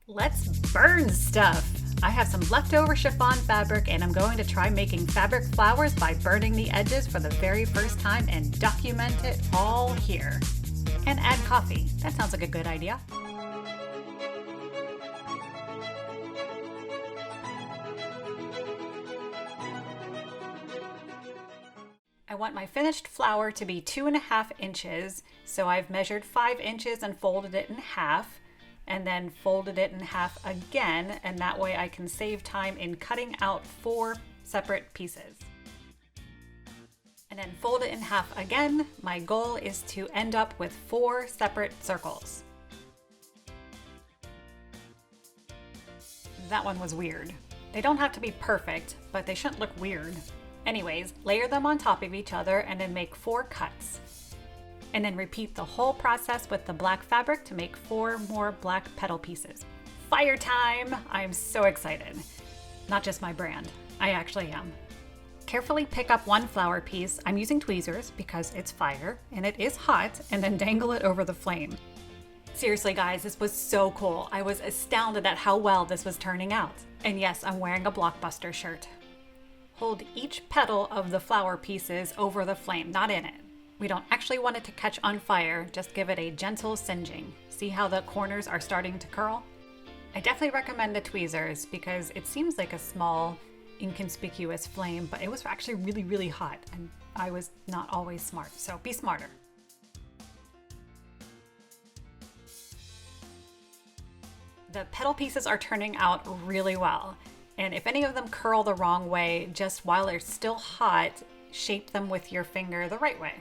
Let's burn stuff! I have some leftover chiffon fabric and I'm going to try making fabric flowers by burning the edges for the very first time and document it all here. And add coffee. That sounds like a good idea. I want my finished flower to be 2.5 inches, so I've measured 5 inches and folded it in half, and then folded it in half again, and that way I can save time in cutting out 4 separate pieces. And then fold it in half again. My goal is to end up with 4 separate circles. That one was weird. They don't have to be perfect, but they shouldn't look weird. Anyways, layer them on top of each other and then make 4 cuts. And then repeat the whole process with the black fabric to make 4 more black petal pieces. Fire time! I'm so excited. Not just my brand, I actually am. Carefully pick up one flower piece. I'm using tweezers because it's fire and it is hot, and then dangle it over the flame. Seriously guys, this was so cool. I was astounded at how well this was turning out. And yes, I'm wearing a Blockbuster shirt. Hold each petal of the flower pieces over the flame, not in it. We don't actually want it to catch on fire, just give it a gentle singeing. See how the corners are starting to curl? I definitely recommend the tweezers because it seems like a small, inconspicuous flame, but it was actually really, really hot, and I was not always smart, so be smarter. The petal pieces are turning out really well, and if any of them curl the wrong way, just while they're still hot, shape them with your finger the right way.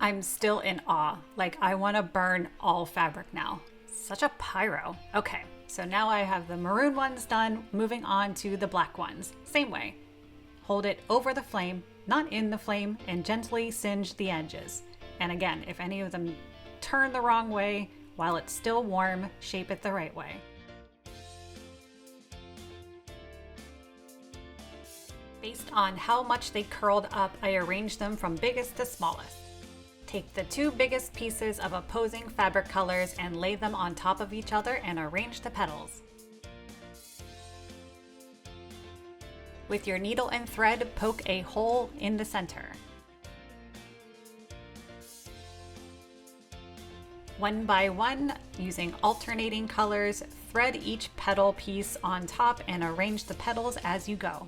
I'm still in awe. Like, I want to burn all fabric now. Such a pyro. Okay, so now I have the maroon ones done. Moving on to the black ones. Same way. Hold it over the flame, not in the flame, and gently singe the edges. And again, if any of them turn the wrong way while it's still warm, shape it the right way. Based on how much they curled up, I arranged them from biggest to smallest. Take the 2 biggest pieces of opposing fabric colors and lay them on top of each other and arrange the petals. With your needle and thread, poke a hole in the center. One by one, using alternating colors, thread each petal piece on top and arrange the petals as you go.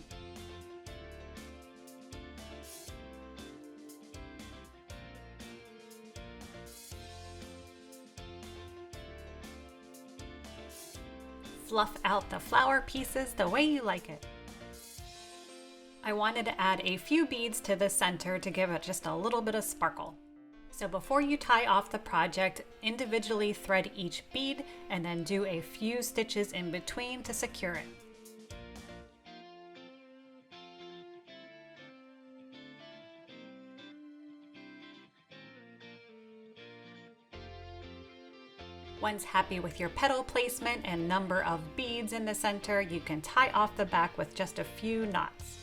Fluff out the flower pieces the way you like it. I wanted to add a few beads to the center to give it just a little bit of sparkle. So before you tie off the project, individually thread each bead and then do a few stitches in between to secure it. Once happy with your petal placement and number of beads in the center, you can tie off the back with just a few knots.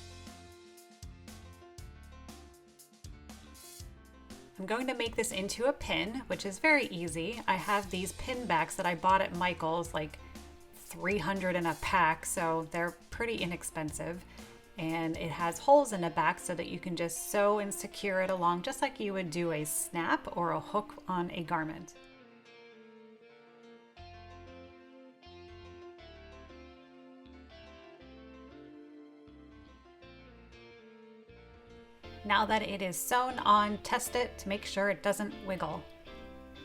I'm going to make this into a pin, which is very easy. I have these pin backs that I bought at Michael's, like 300 in a pack, so they're pretty inexpensive. And it has holes in the back so that you can just sew and secure it along just like you would do a snap or a hook on a garment. Now that it is sewn on, test it to make sure it doesn't wiggle.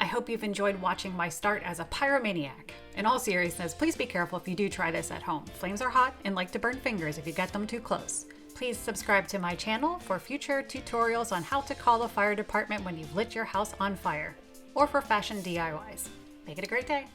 I hope you've enjoyed watching my start as a pyromaniac. In all seriousness, please be careful if you do try this at home. Flames are hot and like to burn fingers if you get them too close. Please subscribe to my channel for future tutorials on how to call the fire department when you've lit your house on fire, or for fashion DIYs. Make it a great day.